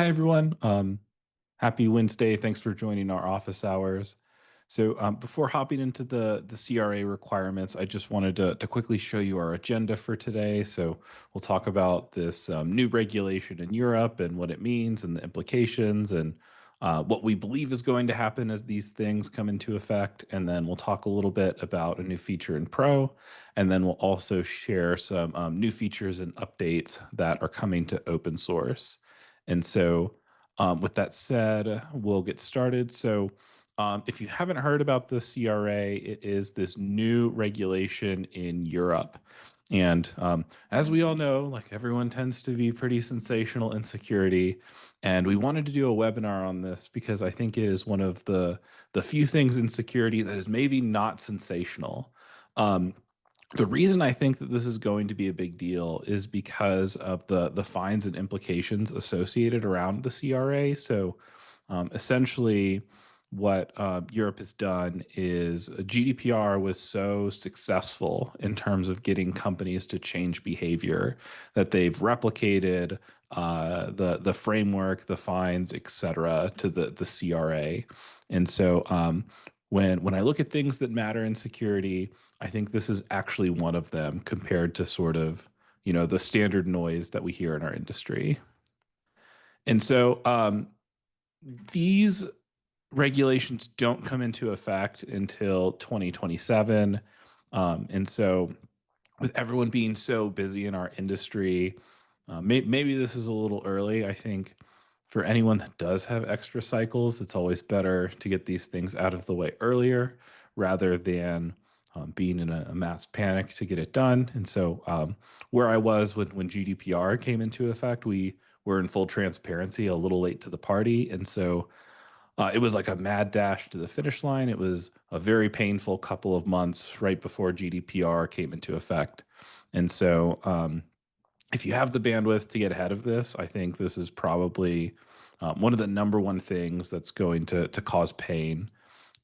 Hi, everyone. Happy Wednesday. Thanks for joining our office hours. So before hopping into the CRA requirements, I just wanted to quickly show you our agenda for today. So we'll talk about this new regulation in Europe and what it means and the implications and what we believe is going to happen as these things come into effect. And then we'll talk a little bit about a new feature in Pro. And then we'll also share some new features and updates that are coming to open source. And so with that said, we'll get started. So, if you haven't heard about the CRA, it is this new regulation in Europe. And as we all know, like everyone tends to be pretty sensational in security. And we wanted to do a webinar on this because I think it is one of the few things in security that is maybe not sensational. Um, the reason I think that this is going to be a big deal is because of the fines and implications associated around the CRA. So essentially, what Europe has done is GDPR was so successful in terms of getting companies to change behavior that they've replicated the framework, the fines, et cetera, to the CRA. And so when I look at things that matter in security, I think this is actually one of them compared to sort of, the standard noise that we hear in our industry. And so these regulations don't come into effect until 2027. And so with everyone being so busy in our industry, maybe this is a little early. I think for anyone that does have extra cycles, it's always better to get these things out of the way earlier rather than being in a mass panic to get it done. And so, where I was when GDPR came into effect, we were in full transparency, a little late to the party. And so, it was like a mad dash to the finish line. It was a very painful couple of months right before GDPR came into effect. And so, if you have the bandwidth to get ahead of this, I think this is probably one of the number one things that's going to cause pain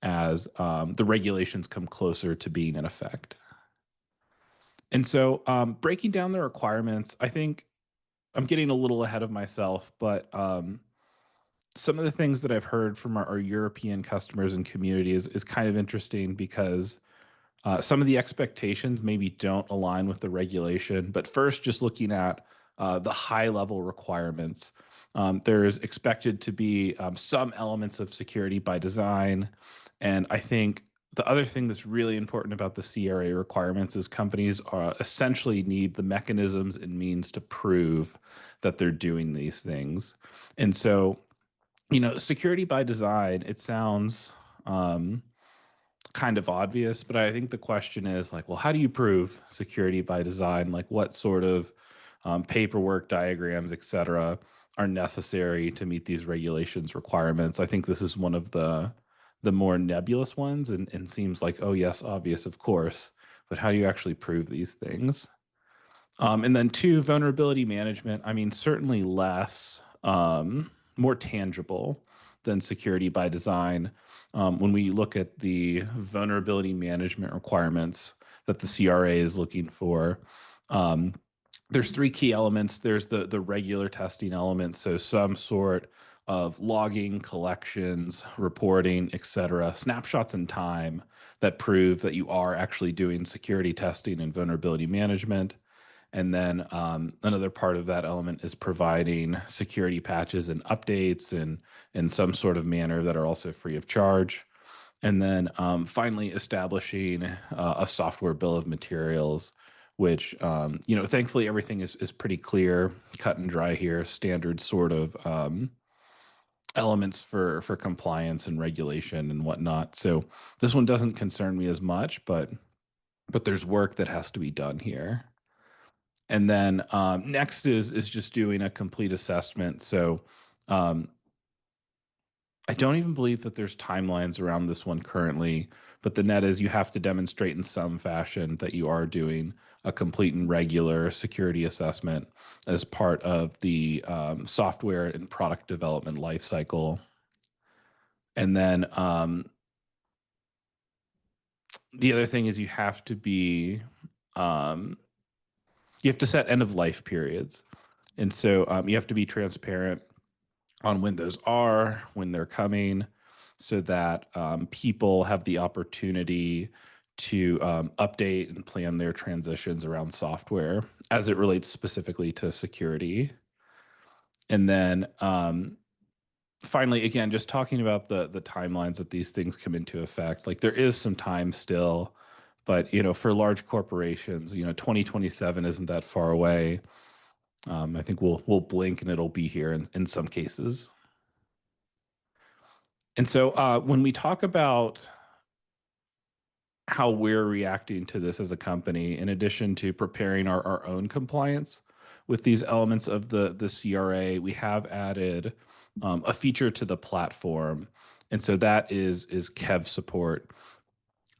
as the regulations come closer to being in effect. And so, breaking down the requirements, I think I'm getting a little ahead of myself, but some of the things that I've heard from our European customers and community is kind of interesting because some of the expectations maybe don't align with the regulation. But first, just looking at the high level requirements, there's expected to be some elements of security by design. And I think the other thing that's really important about the CRA requirements is companies essentially need the mechanisms and means to prove that they're doing these things. And so, security by design, it sounds kind of obvious, but I think the question is like, well, how do you prove security by design? Like, what sort of paperwork, diagrams, et cetera, are necessary to meet these regulations requirements? I think this is one of the more nebulous ones and seems like, oh, yes, obvious, of course. But how do you actually prove these things? And then two, vulnerability management. I mean, certainly less, more tangible than security by design. When we look at the vulnerability management requirements that the CRA is looking for, um, there's three key elements. There's the regular testing element, so some sort of logging, collections, reporting, et cetera, snapshots in time that prove that you are actually doing security testing and vulnerability management. And then another part of that element is providing security patches and updates in some sort of manner that are also free of charge. And then finally, establishing a software bill of materials, which, thankfully everything is pretty clear, cut and dry here, standard sort of elements for compliance and regulation and whatnot. So this one doesn't concern me as much, but there's work that has to be done here. And then next is just doing a complete assessment. So um, I don't even believe that there's timelines around this one currently, but the net is you have to demonstrate in some fashion that you are doing a complete and regular security assessment as part of the software and product development lifecycle. And then the other thing is um, you have to set end of life periods. And so you have to be transparent on when those are, when they're coming, so that people have the opportunity to update and plan their transitions around software as it relates specifically to security. And then finally, again, just talking about the timelines that these things come into effect. Like there is some time still, but for large corporations, 2027 isn't that far away. I think we'll blink and it'll be here in some cases. And so when we talk about how we're reacting to this as a company, in addition to preparing our own compliance with these elements of the CRA, we have added a feature to the platform. And so that is Kev support.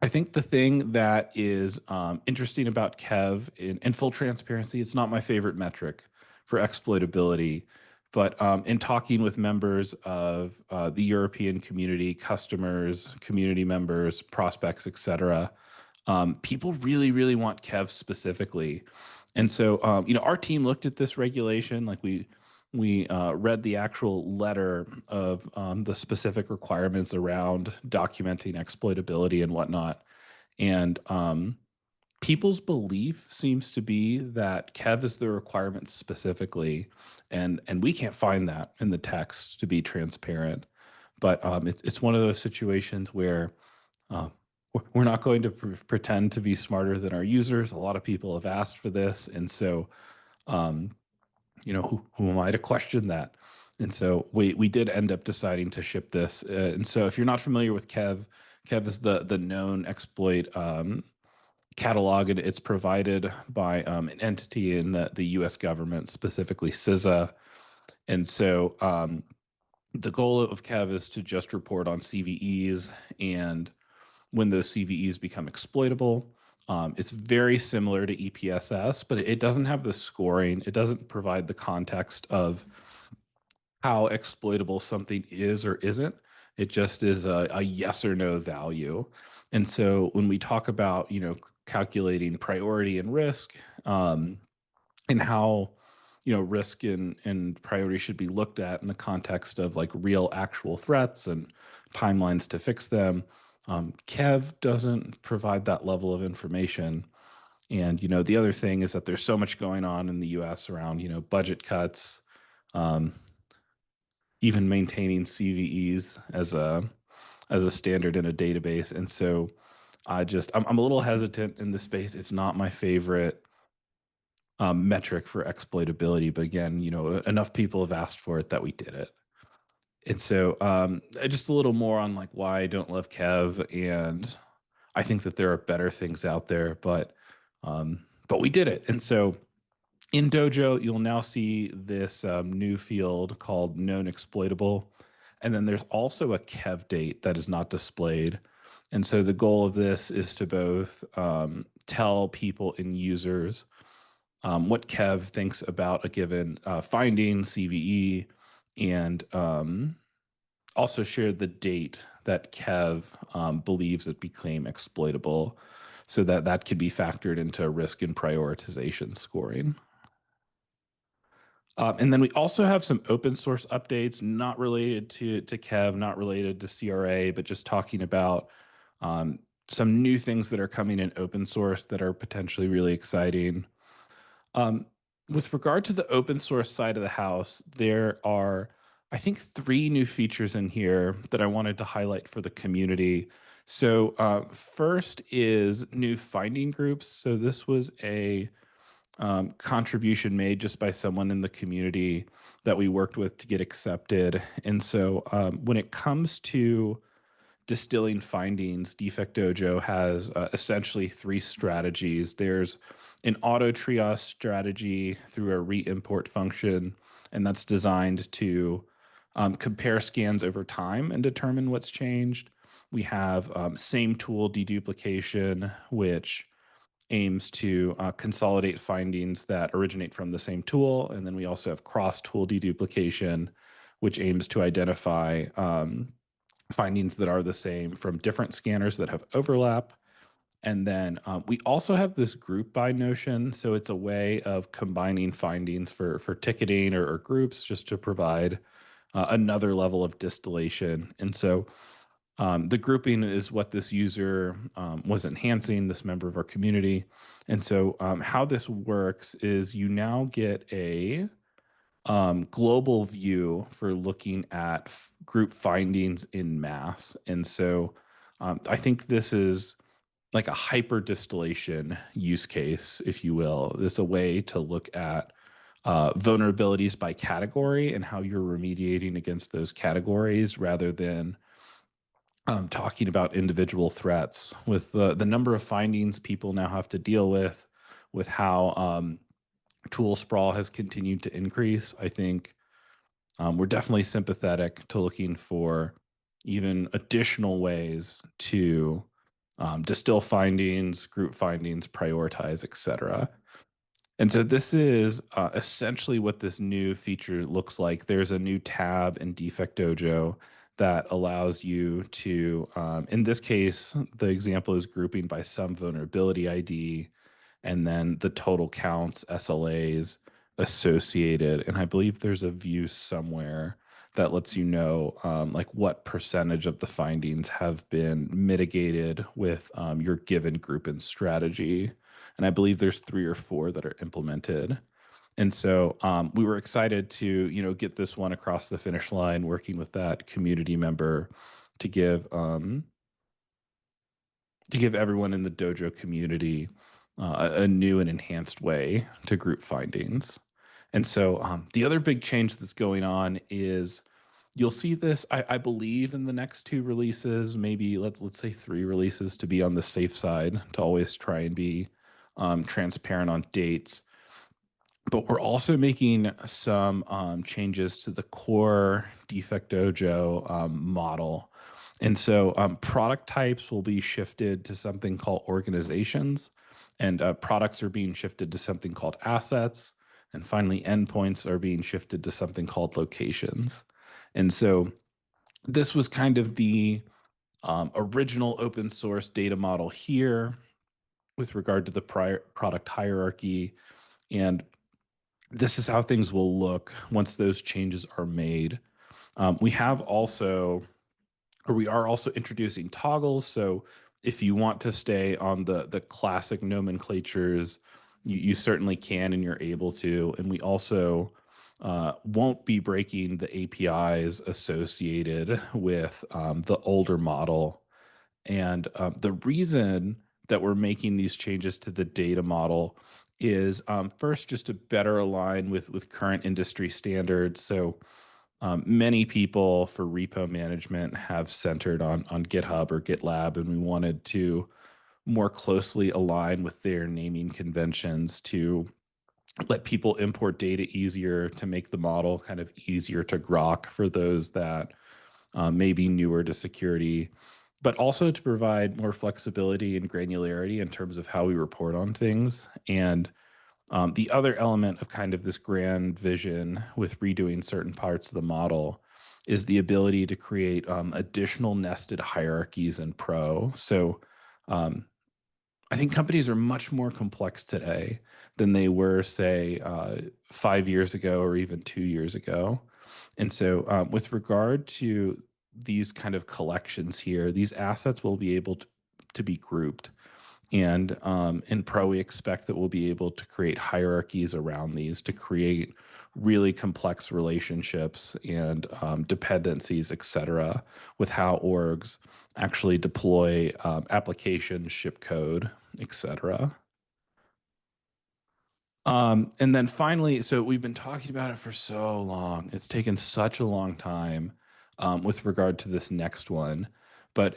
I think the thing that is interesting about Kev, in full transparency, it's not my favorite metric for exploitability. But in talking with members of the European community, customers, community members, prospects, et cetera, people really, really want Kev specifically. And so, our team looked at this regulation, like we read the actual letter of the specific requirements around documenting exploitability and whatnot. And people's belief seems to be that Kev is the requirement specifically, and we can't find that in the text to be transparent. But it's one of those situations where uh, we're not going to pretend to be smarter than our users. A lot of people have asked for this, and so um, who am I to question that? And so we did end up deciding to ship this. And so if you're not familiar with Kev, Kev is the known exploit catalog, and it's provided by an entity in the U.S. government, specifically CISA. And so the goal of Kev is to just report on CVEs, and when those CVEs become exploitable. It's very similar to EPSS, but it doesn't have the scoring. It doesn't provide the context of how exploitable something is or isn't. It just is a yes or no value. And so when we talk about, calculating priority and risk, and how, risk and priority should be looked at in the context of like real actual threats and timelines to fix them, Kev doesn't provide that level of information. And, the other thing is that there's so much going on in the US around, budget cuts, um, even maintaining CVEs as a standard in a database. And so I'm a little hesitant in this space. It's not my favorite metric for exploitability, but again, enough people have asked for it that we did it. And so just a little more on like why I don't love Kev, and I think that there are better things out there, but we did it. And so in Dojo, you'll now see this new field called known exploitable. And then there's also a Kev date that is not displayed. And so the goal of this is to both tell people and users what Kev thinks about a given finding, CVE, and also share the date that Kev believes it became exploitable, so that that could be factored into risk and prioritization scoring. And then we also have some open source updates, not related to Kev, not related to CRA, but just talking about some new things that are coming in open source that are potentially really exciting. Um, with regard to the open source side of the house, there are, I think, three new features in here that I wanted to highlight for the community. So first is new finding groups. So this was a contribution made just by someone in the community that we worked with to get accepted. And so when it comes to distilling findings, DefectDojo has essentially three strategies. There's an auto triage strategy through a re-import function, and that's designed to compare scans over time and determine what's changed. We have same tool deduplication, which aims to consolidate findings that originate from the same tool. And then we also have cross tool deduplication, which aims to identify findings that are the same from different scanners that have overlap. And then we also have this group by notion. So it's a way of combining findings for ticketing or groups, just to provide another level of distillation. And so the grouping is what this user was enhancing, this member of our community. And so how this works is you now get a global view for looking at group findings in mass. And so I think this is like a hyper distillation use case, if you will. This is a way to look at vulnerabilities by category and how you're remediating against those categories rather than talking about individual threats. With the number of findings people now have to deal with how tool sprawl has continued to increase, I think we're definitely sympathetic to looking for even additional ways to distill findings, group findings, prioritize, etc. And so this is essentially what this new feature looks like. There's a new tab in DefectDojo that allows you to, in this case, the example is grouping by some vulnerability ID and then the total counts, SLAs associated. And I believe there's a view somewhere that lets you know like what percentage of the findings have been mitigated with your given group and strategy. And I believe there's 3 or 4 that are implemented. And so we were excited to, get this one across the finish line, working with that community member to give everyone in the dojo community a new and enhanced way to group findings. And so the other big change that's going on is you'll see this, I believe, in the next 2 releases, maybe let's say 3 releases to be on the safe side, to always try and be transparent on dates. But we're also making some changes to the core DefectDojo model. And so product types will be shifted to something called organizations, and products are being shifted to something called assets. And finally, endpoints are being shifted to something called locations. And so this was kind of the original open source data model here with regard to the prior product hierarchy. And this is how things will look once those changes are made. We have also, or we are also introducing toggles. So if you want to stay on the classic nomenclatures, you certainly can and you're able to. And we also won't be breaking the APIs associated with the older model. And the reason that we're making these changes to the data model is first just to better align with current industry standards. So many people for repo management have centered on GitHub or GitLab, and we wanted to more closely align with their naming conventions to let people import data easier, to make the model kind of easier to grok for those that may be newer to security, but also to provide more flexibility and granularity in terms of how we report on things. And the other element of kind of this grand vision with redoing certain parts of the model is the ability to create additional nested hierarchies in Pro. So um, I think companies are much more complex today than they were, say, 5 years ago or even 2 years ago. And so, with regard to these kind of collections here, these assets will be able to be grouped. And in Pro, we expect that we'll be able to create hierarchies around these to create really complex relationships and dependencies, et cetera, with how orgs actually deploy applications, ship code, et cetera. And then finally, so we've been talking about it for so long. It's taken such a long time with regard to this next one, but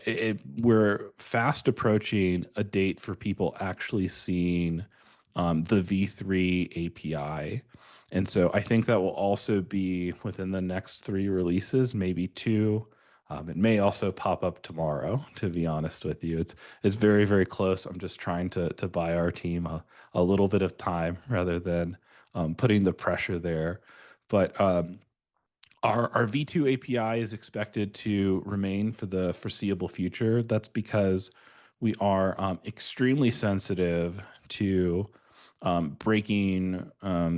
we're fast approaching a date for people actually seeing the V3 API. And so I think that will also be within the next 3 releases, maybe 2. It may also pop up tomorrow, to be honest with you. It's very, very close. I'm just trying to buy our team a little bit of time rather than putting the pressure there. But our V2 API is expected to remain for the foreseeable future. That's because we are extremely sensitive to breaking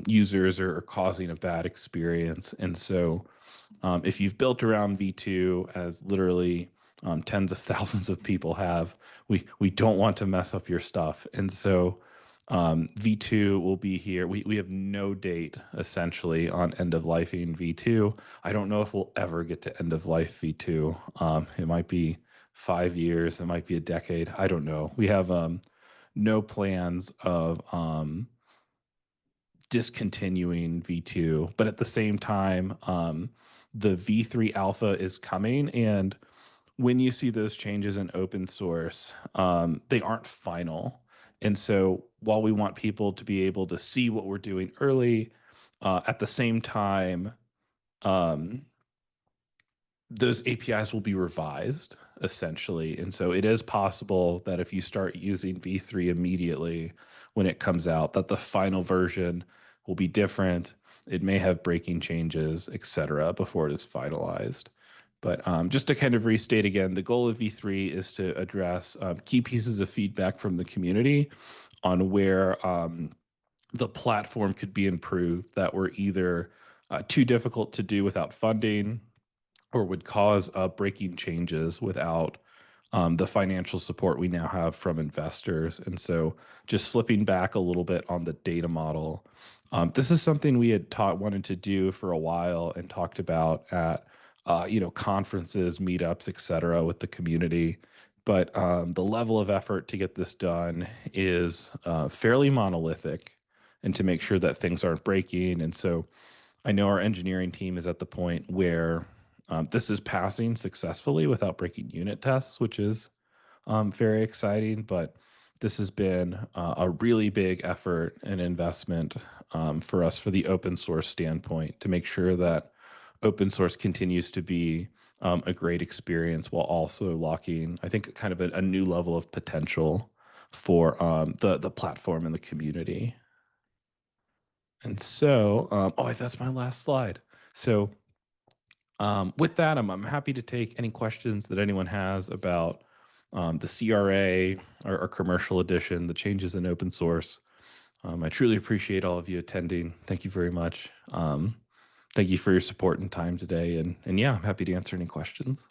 users or causing a bad experience. And so if you've built around V2 as literally tens of thousands of people have, we don't want to mess up your stuff. And so V2 will be here. We have no date essentially on end of lifing V2. I don't know if we'll ever get to end of life V2. It might be 5 years, it might be a decade. I don't know. We have no plans of discontinuing V2, but at the same time, the V3 alpha is coming. And when you see those changes in open source, they aren't final. And so while we want people to be able to see what we're doing early, at the same time, um, those APIs will be revised essentially. And so it is possible that if you start using V3 immediately when it comes out, that the final version will be different. It may have breaking changes, et cetera, before it is finalized. But just to kind of restate again, the goal of V3 is to address key pieces of feedback from the community on where the platform could be improved that were either too difficult to do without funding, or would cause breaking changes without the financial support we now have from investors. And so, just slipping back a little bit on the data model, this is something we had wanted to do for a while and talked about at conferences, meetups, et cetera, with the community. But the level of effort to get this done is fairly monolithic, and to make sure that things aren't breaking. And so I know our engineering team is at the point where this is passing successfully without breaking unit tests, which is very exciting. But this has been a really big effort and investment for us for the open source standpoint to make sure that open source continues to be a great experience while also locking, I think, kind of a new level of potential for the platform and the community. And so, oh, that's my last slide. So, with that, I'm happy to take any questions that anyone has about the CRA or commercial edition, the changes in open source. I truly appreciate all of you attending. Thank you very much. Thank you for your support and time today. And yeah, I'm happy to answer any questions.